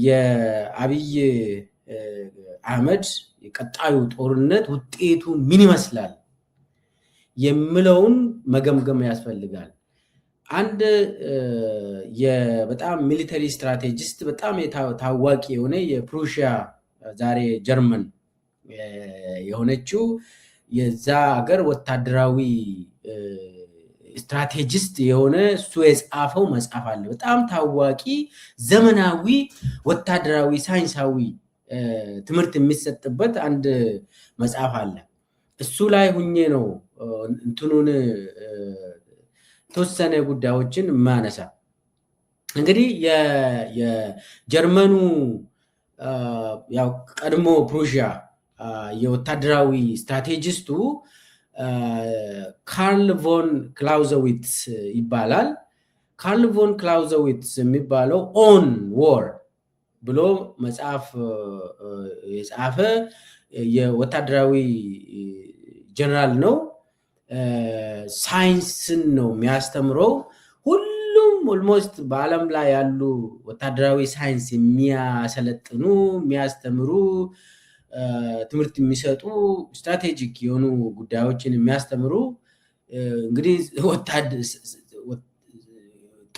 የአብይ አህመድ የቀጣዩ ጦርነት ውጤቱ ምን ይመስላል የሚለውን መገምገም ያስፈልጋል። አንድ በጣም ሚሊተሪ ስትራቴጂስት በጣም ታዋቂ የሆነ የፕሩሺያ ዛሬ ጀርመን የሆነችው የዛ ሀገር ወታደራዊ ስትራቴጂስት የሆነ እሱ የጻፈው መጽሐፍ አለ። በጣም ታዋቂ ዘመናዊ ወታደራዊ ሳይንሳዊ ትምህርት የሚሰጥበት አንድ መጽሐፍ አለ። እሱ ላይ ሁኜ ነው እንትኑን ተወሰነ ጉዳዮችን ማነሳ። እንግዲህ የጀርመኑ ያው ቀድሞ ፕሩሺያ የወታደራዊ ስትራቴጂስቱ ካርል ቮን ክላውዘዊትስ ይባላል። ካርል ቮን ክላውዘዊትስ የሚባለው ኦን ዎር ብሎ መጽሐፍ የጻፈ የወታደራዊ ጀነራል ነው። ሳይንስን ነው የሚያስተምረው። ሁሉም ኦልሞስት በዓለም ላይ ያሉ ወታደራዊ ሳይንስ የሚያሰለጥኑ የሚያስተምሩ ትምህርት የሚሰጡ ስትራቴጂክ የሆኑ ጉዳዮችን የሚያስተምሩ እንግዲህ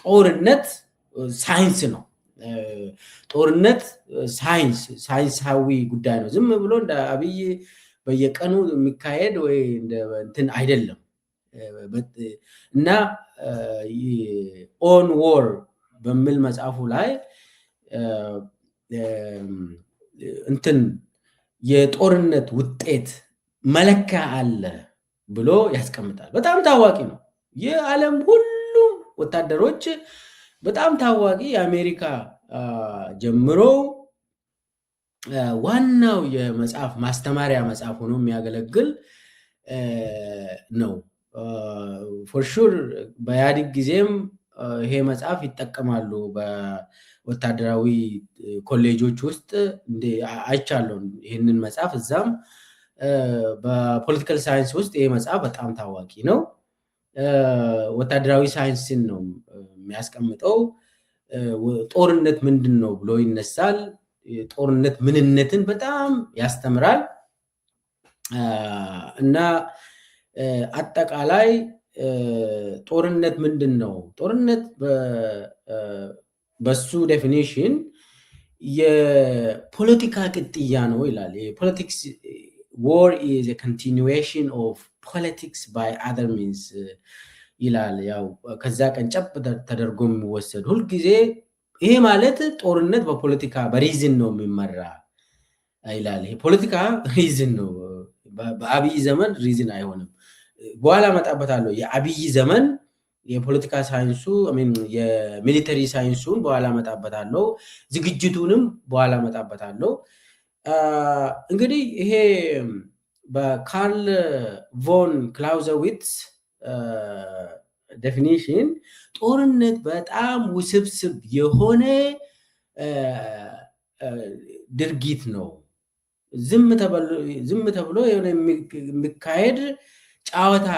ጦርነት ሳይንስ ነው። ጦርነት ሳይንሳዊ ጉዳይ ነው። ዝም ብሎ እንደ አብይ በየቀኑ የሚካሄድ ወይ እንትን አይደለም። እና ኦን ዎር በሚል መጽሐፉ ላይ እንትን የጦርነት ውጤት መለኪያ አለ ብሎ ያስቀምጣል። በጣም ታዋቂ ነው። የዓለም ሁሉም ወታደሮች በጣም ታዋቂ የአሜሪካ ጀምሮ ዋናው የመጽሐፍ ማስተማሪያ መጽሐፍ ሆኖ የሚያገለግል ነው። ፎር ሹር በኢህአዴግ ጊዜም ይሄ መጽሐፍ ይጠቀማሉ። በወታደራዊ ኮሌጆች ውስጥ አይቻለሁ ይህንን መጽሐፍ። እዛም በፖለቲካል ሳይንስ ውስጥ ይሄ መጽሐፍ በጣም ታዋቂ ነው። ወታደራዊ ሳይንስን ነው የሚያስቀምጠው። ጦርነት ምንድን ነው ብሎ ይነሳል። የጦርነት ምንነትን በጣም ያስተምራል እና አጠቃላይ ጦርነት ምንድን ነው? ጦርነት በሱ ዴፊኒሽን የፖለቲካ ቅጥያ ነው ይላል። የፖለቲክስ war is a continuation of politics by other means ይላል። ያው ከዛ ቀንጨብ ተደርጎ የሚወሰድ ሁልጊዜ ይሄ ማለት ጦርነት በፖለቲካ በሪዝን ነው የሚመራ ይላል። ይሄ ፖለቲካ ሪዝን ነው። በአብይ ዘመን ሪዝን አይሆንም። በኋላ መጣበታለሁ። የአብይ ዘመን የፖለቲካ ሳይንሱ የሚሊተሪ ሳይንሱን በኋላ መጣበታለሁ። ዝግጅቱንም በኋላ መጣበታለሁ። እንግዲህ ይሄ በካርል ቮን ክላውዘዊትስ ዴፊኒሽን ጦርነት በጣም ውስብስብ የሆነ ድርጊት ነው። ዝም ተብሎ የሚካሄድ ጨዋታ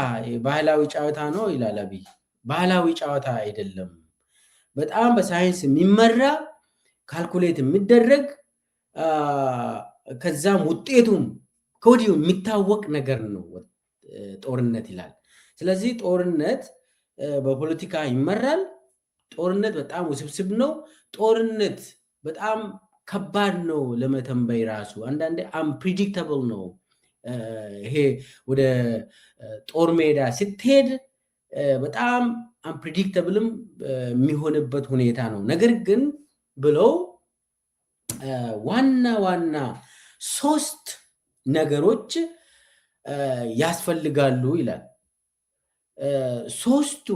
ባህላዊ ጨዋታ ነው ይላል አብይ። ባህላዊ ጨዋታ አይደለም። በጣም በሳይንስ የሚመራ ካልኩሌት የሚደረግ ከዛም ውጤቱም ከወዲሁ የሚታወቅ ነገር ነው ጦርነት ይላል። ስለዚህ ጦርነት በፖለቲካ ይመራል። ጦርነት በጣም ውስብስብ ነው። ጦርነት በጣም ከባድ ነው ለመተንበይ ራሱ። አንዳንዴ አንፕሪዲክተብል ነው። ይሄ ወደ ጦር ሜዳ ስትሄድ በጣም አንፕሪዲክተብልም የሚሆንበት ሁኔታ ነው። ነገር ግን ብለው ዋና ዋና 3 ነገሮች ያስፈልጋሉ ይላል። 3ቱ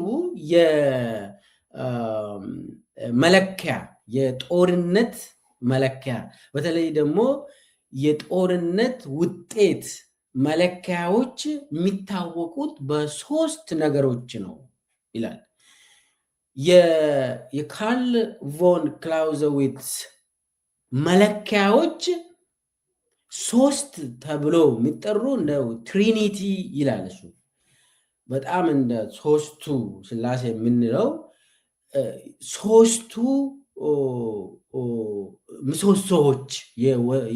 የመለኪያ የጦርነት መለኪያ በተለይ ደግሞ የጦርነት ውጤት መለኪያዎች የሚታወቁት በ3 ነገሮች ነው ይላል። የካርል ቮን ክላውዘዊትስ መለኪያዎች 3 ተብሎ የሚጠሩ ነው። ትሪኒቲ ይላል እሱ። በጣም እንደ 3ቱ ስላሴ የምንለው 3ቱ ምሰሶዎች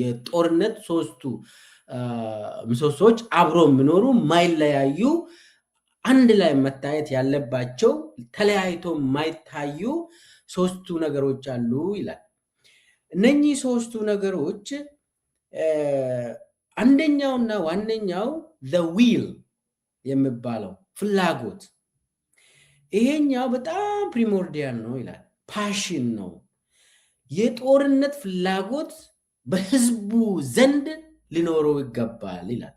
የጦርነት ሶስቱ ምሰሶዎች አብሮ የሚኖሩ ማይለያዩ አንድ ላይ መታየት ያለባቸው ተለያይቶ ማይታዩ ሶስቱ ነገሮች አሉ ይላል። እነኚህ ሶስቱ ነገሮች አንደኛውና ዋነኛው the will የሚባለው ፍላጎት፣ ይሄኛው በጣም ፕሪሞርዲያል ነው ይላል። ፓሽን ነው። የጦርነት ፍላጎት በህዝቡ ዘንድ ሊኖረው ይገባል ይላል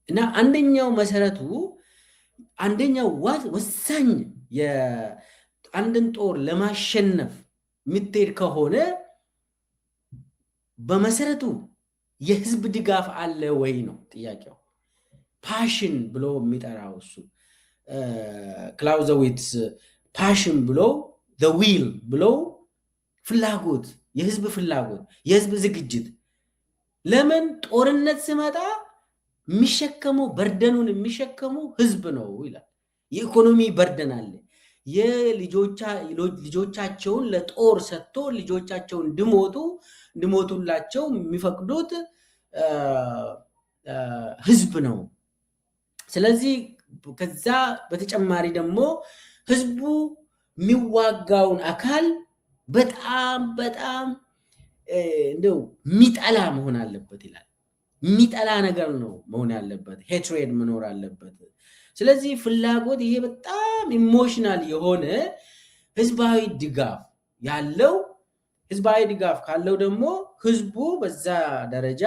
እና አንደኛው መሰረቱ አንደኛው ወሳኝ የአንድን ጦር ለማሸነፍ የምትሄድ ከሆነ በመሰረቱ የህዝብ ድጋፍ አለ ወይ ነው ጥያቄው። ፓሽን ብሎ የሚጠራው እሱ ክላውዘዊትስ ፓሽን ብሎ the will ብሎ ፍላጎት፣ የህዝብ ፍላጎት፣ የህዝብ ዝግጅት። ለምን ጦርነት ሲመጣ የሚሸከመው በርደኑን የሚሸከመው ህዝብ ነው ይላል። የኢኮኖሚ በርደን አለ። ልጆቻቸውን ለጦር ሰጥቶ ልጆቻቸውን እንዲሞቱላቸው የሚፈቅዱት ህዝብ ነው። ስለዚህ ከዛ በተጨማሪ ደግሞ ህዝቡ የሚዋጋውን አካል በጣም እንደው የሚጠላ መሆን አለበት ይላል። የሚጠላ ነገር ነው መሆን ያለበት፣ ሄትሬድ መኖር አለበት። ስለዚህ ፍላጎት ይሄ በጣም ኢሞሽናል የሆነ ህዝባዊ ድጋፍ ያለው፣ ህዝባዊ ድጋፍ ካለው ደግሞ ህዝቡ በዛ ደረጃ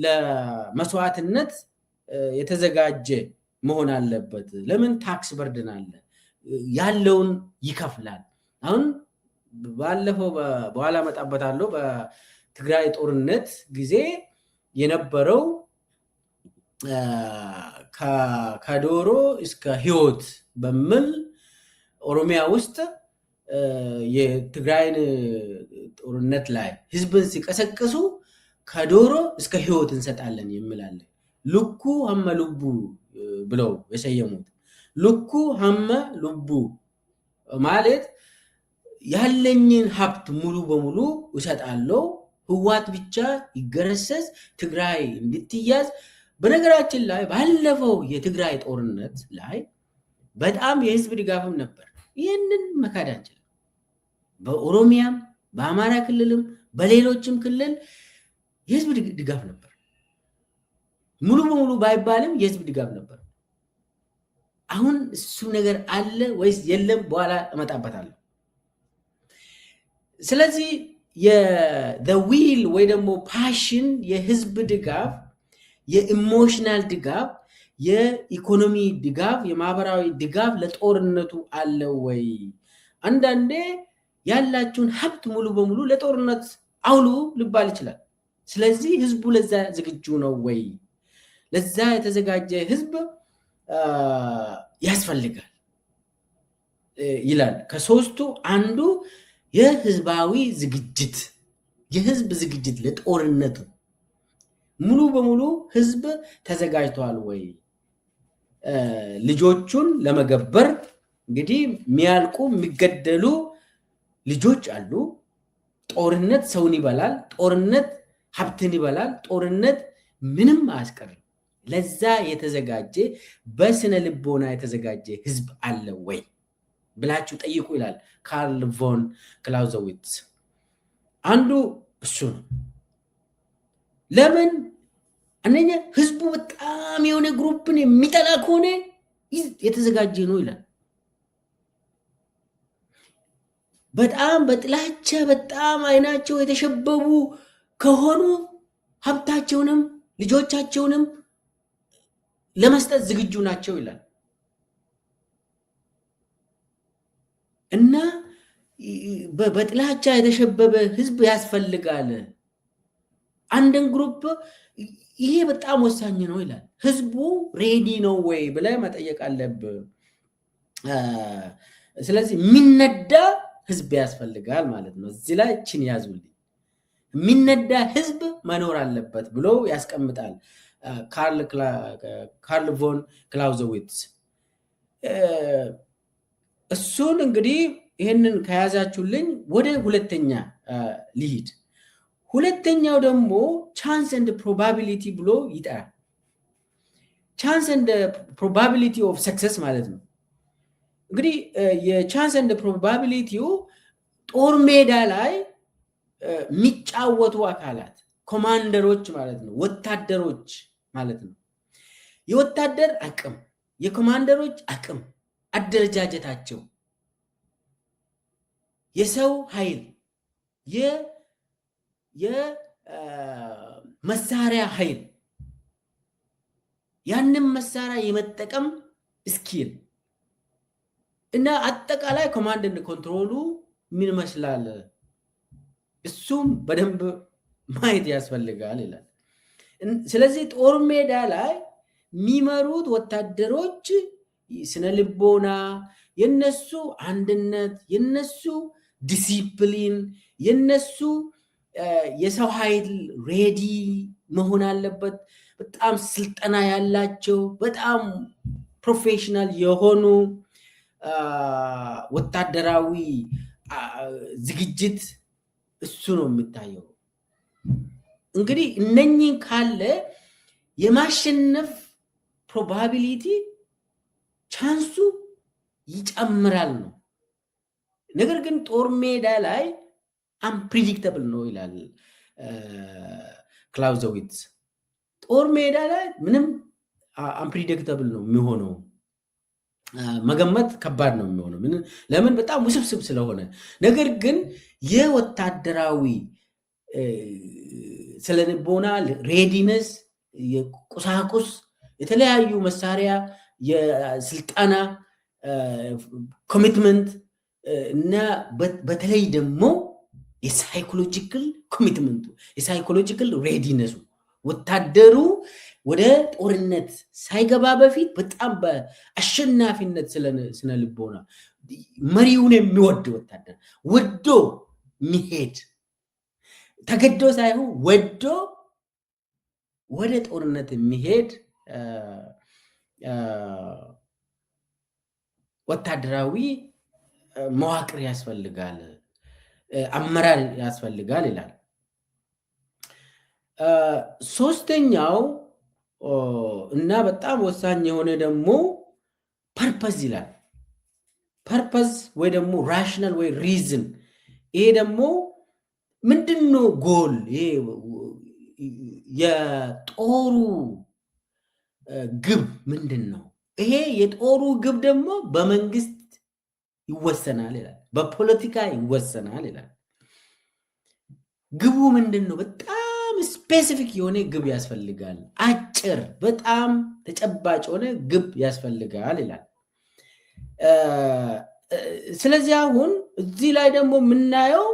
ለመስዋዕትነት የተዘጋጀ መሆን አለበት። ለምን ታክስ በርድን አለ፣ ያለውን ይከፍላል። አሁን ባለፈው በኋላ መጣበታለሁ በትግራይ ጦርነት ጊዜ የነበረው ከዶሮ እስከ ህይወት በሚል ኦሮሚያ ውስጥ የትግራይን ጦርነት ላይ ህዝብን ሲቀሰቅሱ ከዶሮ እስከ ህይወት እንሰጣለን የሚላለ ልኩ ሀመ ልቡ ብለው የሰየሙት። ልኩ ሀመ ልቡ ማለት ያለኝን ሀብት ሙሉ በሙሉ እሰጣለሁ፣ ህዋት ብቻ ይገረሰስ፣ ትግራይ እንድትያዝ። በነገራችን ላይ ባለፈው የትግራይ ጦርነት ላይ በጣም የህዝብ ድጋፍም ነበር። ይህንን መካድ አንችልም። በኦሮሚያም በአማራ ክልልም በሌሎችም ክልል የህዝብ ድጋፍ ነበር። ሙሉ በሙሉ ባይባልም የህዝብ ድጋፍ ነበር። አሁን እሱ ነገር አለ ወይስ የለም? በኋላ እመጣበታለሁ። ስለዚህ the will ወይ ደግሞ ፓሽን፣ የህዝብ ድጋፍ፣ የኢሞሽናል ድጋፍ፣ የኢኮኖሚ ድጋፍ፣ የማህበራዊ ድጋፍ ለጦርነቱ አለ ወይ? አንዳንዴ ያላችሁን ሀብት ሙሉ በሙሉ ለጦርነት አውሉ ልባል ይችላል። ስለዚህ ህዝቡ ለዛ ዝግጁ ነው ወይ? ለዛ የተዘጋጀ ህዝብ ያስፈልጋል ይላል። ከሶስቱ አንዱ የህዝባዊ ዝግጅት፣ የህዝብ ዝግጅት ለጦርነቱ ሙሉ በሙሉ ህዝብ ተዘጋጅቷል ወይ? ልጆቹን ለመገበር እንግዲህ የሚያልቁ የሚገደሉ ልጆች አሉ። ጦርነት ሰውን ይበላል። ጦርነት ሀብትን ይበላል። ጦርነት ምንም አያስቀርም። ለዛ የተዘጋጀ በስነ ልቦና የተዘጋጀ ህዝብ አለ ወይ ብላችሁ ጠይቁ ይላል ካርል ቮን ክላውዘዊትስ። አንዱ እሱ ነው። ለምን አንደኛ ህዝቡ በጣም የሆነ ግሩፕን የሚጠላ ከሆነ የተዘጋጀ ነው ይላል። በጣም በጥላቻ በጣም አይናቸው የተሸበቡ ከሆኑ ሀብታቸውንም ልጆቻቸውንም ለመስጠት ዝግጁ ናቸው ይላል። እና በጥላቻ የተሸበበ ህዝብ ያስፈልጋል። አንድን ግሩፕ ይሄ በጣም ወሳኝ ነው ይላል። ህዝቡ ሬዲ ነው ወይ ብለህ መጠየቅ አለብህ። ስለዚህ የሚነዳ ህዝብ ያስፈልጋል ማለት ነው። እዚህ ላይ እችን ያዙልኝ። የሚነዳ ህዝብ መኖር አለበት ብሎ ያስቀምጣል ካርል ቮን ክላውዘዊትስ። እሱን እንግዲህ ይሄንን ከያዛችሁልኝ ወደ ሁለተኛ ልሂድ። ሁለተኛው ደግሞ ቻንስ ኤንድ ፕሮባቢሊቲ ብሎ ይጠራል። ቻንስ ኤንድ ፕሮባቢሊቲ ኦፍ ሰክሰስ ማለት ነው። እንግዲህ የቻንስ ኤንድ ፕሮባቢሊቲው ጦር ሜዳ ላይ የሚጫወቱ አካላት ኮማንደሮች ማለት ነው፣ ወታደሮች ማለት ነው። የወታደር አቅም፣ የኮማንደሮች አቅም፣ አደረጃጀታቸው፣ የሰው ኃይል፣ የመሳሪያ ኃይል፣ ያንን መሳሪያ የመጠቀም ስኪል እና አጠቃላይ ኮማንድ ኤንድ ኮንትሮሉ ምን ይመስላል፣ እሱም በደንብ ማየት ያስፈልጋል ይላል። ስለዚህ ጦር ሜዳ ላይ የሚመሩት ወታደሮች ስነ ልቦና፣ የነሱ አንድነት፣ የነሱ ዲሲፕሊን፣ የነሱ የሰው ኃይል ሬዲ መሆን አለበት። በጣም ስልጠና ያላቸው በጣም ፕሮፌሽናል የሆኑ ወታደራዊ ዝግጅት እሱ ነው የሚታየው። እንግዲህ እነኚህ ካለ የማሸነፍ ፕሮባቢሊቲ ቻንሱ ይጨምራል ነው። ነገር ግን ጦር ሜዳ ላይ አንፕሪዲክተብል ነው ይላል ክላውዘዊትስ። ጦር ሜዳ ላይ ምንም አንፕሪዲክተብል ነው የሚሆነው፣ መገመት ከባድ ነው የሚሆነው። ለምን? በጣም ውስብስብ ስለሆነ። ነገር ግን የወታደራዊ ስለልቦና ሬዲነስ፣ የቁሳቁስ የተለያዩ መሳሪያ፣ የስልጠና ኮሚትመንት እና በተለይ ደግሞ የሳይኮሎጂካል ኮሚትመንቱ፣ የሳይኮሎጂካል ሬዲነሱ ወታደሩ ወደ ጦርነት ሳይገባ በፊት በጣም በአሸናፊነት ስነ ልቦና መሪውን የሚወድ ወታደር፣ ወዶ የሚሄድ ተገዶ ሳይሆን ወዶ ወደ ጦርነት የሚሄድ ወታደራዊ መዋቅር ያስፈልጋል፣ አመራር ያስፈልጋል ይላል። ሶስተኛው እና በጣም ወሳኝ የሆነ ደግሞ ፐርፐዝ ይላል። ፐርፐዝ ወይ ደግሞ ራሽናል ወይ ሪዝን። ይሄ ደግሞ ምንድነው? ጎል የጦሩ ግብ ምንድን ነው? ይሄ የጦሩ ግብ ደግሞ በመንግስት ይወሰናል ይላል፣ በፖለቲካ ይወሰናል ይላል። ግቡ ምንድን ነው? በጣም ስፔሲፊክ የሆነ ግብ ያስፈልጋል። አጭር በጣም ተጨባጭ የሆነ ግብ ያስፈልጋል ይላል። ስለዚህ አሁን እዚህ ላይ ደግሞ የምናየው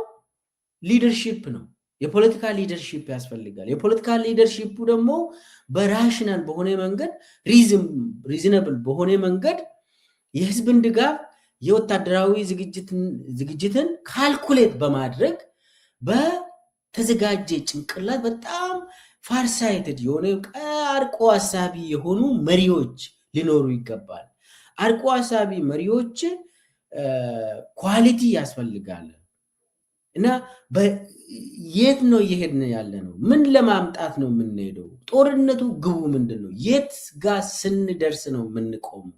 ሊደርሺፕ ነው። የፖለቲካ ሊደርሺፕ ያስፈልጋል። የፖለቲካ ሊደርሺፑ ደግሞ በራሽናል በሆነ መንገድ፣ ሪዝነብል በሆነ መንገድ የህዝብን ድጋፍ፣ የወታደራዊ ዝግጅትን ካልኩሌት በማድረግ በተዘጋጀ ጭንቅላት በጣም ፋርሳይትድ የሆነ አርቆ ሀሳቢ የሆኑ መሪዎች ሊኖሩ ይገባል። አርቆ ሀሳቢ መሪዎች ኳሊቲ ያስፈልጋል እና የት ነው እየሄድን ያለ ነው? ምን ለማምጣት ነው የምንሄደው? ጦርነቱ ግቡ ምንድን ነው? የት ጋር ስንደርስ ነው የምንቆመው?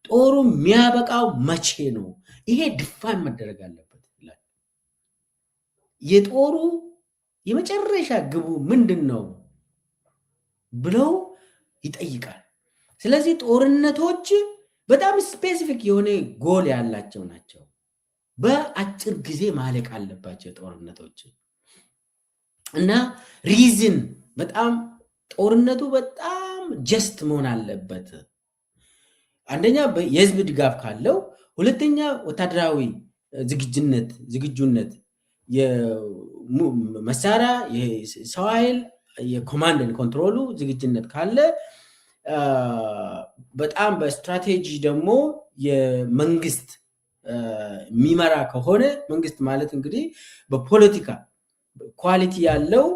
ጦሩ የሚያበቃው መቼ ነው? ይሄ ድፋን መደረግ አለበት ይላል። የጦሩ የመጨረሻ ግቡ ምንድን ነው ብለው ይጠይቃል። ስለዚህ ጦርነቶች በጣም ስፔሲፊክ የሆነ ጎል ያላቸው ናቸው። በአጭር ጊዜ ማለቅ አለባቸው ጦርነቶች እና ሪዝን በጣም ጦርነቱ በጣም ጀስት መሆን አለበት። አንደኛ የህዝብ ድጋፍ ካለው፣ ሁለተኛ ወታደራዊ ዝግጁነት፣ የመሳሪያ የሰው ኃይል፣ የኮማንድ ኮንትሮሉ ዝግጁነት ካለ፣ በጣም በስትራቴጂ ደግሞ የመንግስት የሚመራ ከሆነ፣ መንግስት ማለት እንግዲህ በፖለቲካ ኳሊቲ ያለው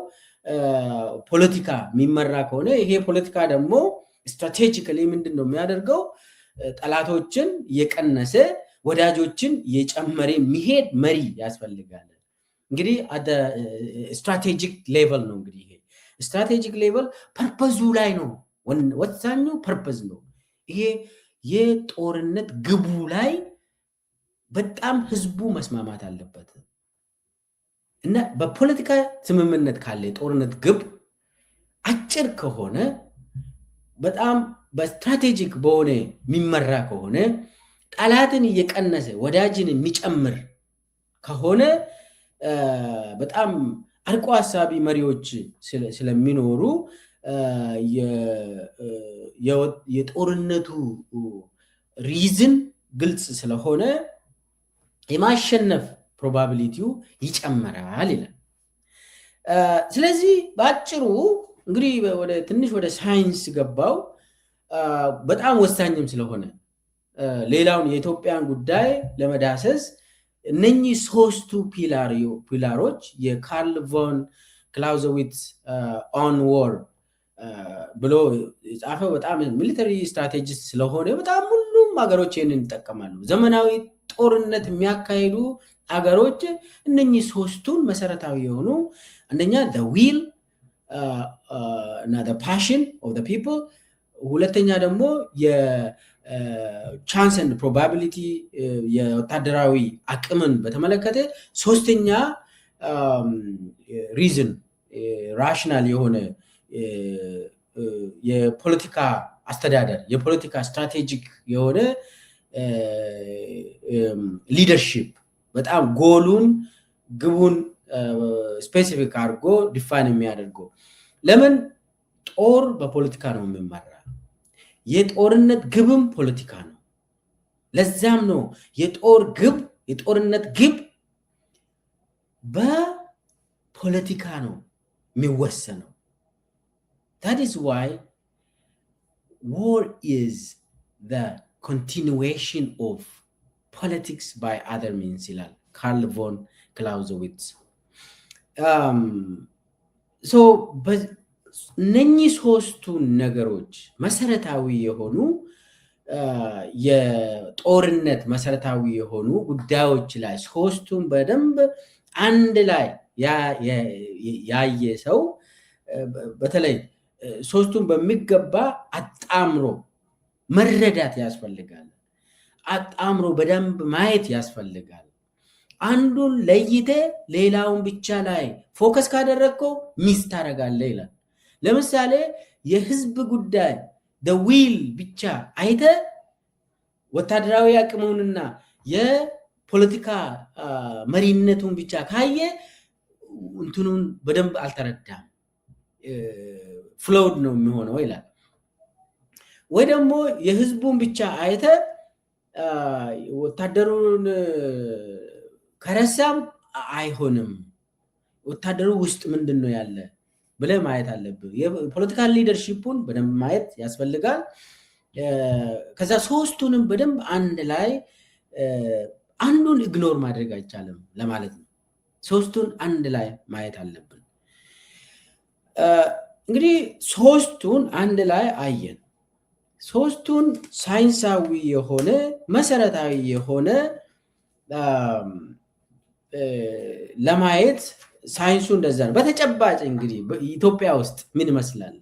ፖለቲካ የሚመራ ከሆነ፣ ይሄ ፖለቲካ ደግሞ ስትራቴጂካሊ ምንድን ነው የሚያደርገው? ጠላቶችን እየቀነሰ ወዳጆችን የጨመረ የሚሄድ መሪ ያስፈልጋል። እንግዲህ ስትራቴጂክ ሌቨል ነው። እንግዲህ ይሄ ስትራቴጂክ ሌቨል ፐርፐዙ ላይ ነው፣ ወሳኙ ፐርፐዝ ነው። ይሄ የጦርነት ግቡ ላይ በጣም ህዝቡ መስማማት አለበት እና በፖለቲካ ስምምነት ካለ የጦርነት ግብ አጭር ከሆነ በጣም በስትራቴጂክ በሆነ የሚመራ ከሆነ ጠላትን እየቀነሰ ወዳጅን የሚጨምር ከሆነ በጣም አርቆ ሀሳቢ መሪዎች ስለሚኖሩ የጦርነቱ ሪዝን ግልጽ ስለሆነ የማሸነፍ ፕሮባቢሊቲው ይጨምራል ይላል። ስለዚህ በአጭሩ እንግዲህ ትንሽ ወደ ሳይንስ ገባው በጣም ወሳኝም ስለሆነ ሌላውን የኢትዮጵያን ጉዳይ ለመዳሰስ እነኚህ ሶስቱ ፒላሮች የካርል ቮን ክላውዘዊትስ ኦን ዎር ብሎ የጻፈው በጣም ሚሊተሪ ስትራቴጂስት ስለሆነ በጣም ሁሉም ሀገሮች ይህንን ይጠቀማሉ። ዘመናዊ ጦርነት የሚያካሂዱ ሀገሮች እነኚህ ሶስቱን መሰረታዊ የሆኑ አንደኛ ዊል እና ፓሽን ኦፍ ፒፕል፣ ሁለተኛ ደግሞ ቻንስ ኤንድ ፕሮባቢሊቲ የወታደራዊ አቅምን በተመለከተ፣ ሶስተኛ ሪዝን ራሽናል የሆነ የፖለቲካ አስተዳደር የፖለቲካ ስትራቴጂክ የሆነ ሊደርሺፕ በጣም ጎሉን ግቡን ስፔሲፊክ አድርጎ ዲፋይን የሚያደርገው። ለምን ጦር በፖለቲካ ነው የሚመራ፣ የጦርነት ግብም ፖለቲካ ነው። ለዛም ነው የጦርነት ግብ በፖለቲካ ነው የሚወሰነው። that is why war is the continuation of politics by other means ይላል ካርል ቮን ክላውዘዊትስ። እነኚህ ሶስቱ ነገሮች መሰረታዊ የሆኑ የጦርነት መሰረታዊ የሆኑ ጉዳዮች ላይ ሶስቱን በደንብ አንድ ላይ ያየ ሰው በተለይ ሶስቱን በሚገባ አጣምሮ መረዳት ያስፈልጋል። አጣምሮ በደንብ ማየት ያስፈልጋል። አንዱን ለይተ ሌላውን ብቻ ላይ ፎከስ ካደረግከው ሚስ ታደርጋለህ ይላል። ለምሳሌ የህዝብ ጉዳይ ዊል ብቻ አይተ ወታደራዊ አቅሙንና የፖለቲካ መሪነቱን ብቻ ካየ እንትኑን በደንብ አልተረዳም፣ ፍሎድ ነው የሚሆነው ይላል። ወይ ደግሞ የህዝቡን ብቻ አይተ ወታደሩን ከረሳም አይሆንም፣ ወታደሩ ውስጥ ምንድን ነው ያለ ብለህ ማየት አለብህ። የፖለቲካል ሊደርሺፑን በደንብ ማየት ያስፈልጋል። ከዛ ሶስቱንም በደንብ አንድ ላይ አንዱን ኢግኖር ማድረግ አይቻልም ለማለት ነው። ሶስቱን አንድ ላይ ማየት አለብን። እንግዲህ ሶስቱን አንድ ላይ አየን። ሶስቱን ሳይንሳዊ የሆነ መሰረታዊ የሆነ ለማየት ሳይንሱ እንደዛ ነው። በተጨባጭ እንግዲህ ኢትዮጵያ ውስጥ ምን ይመስላል?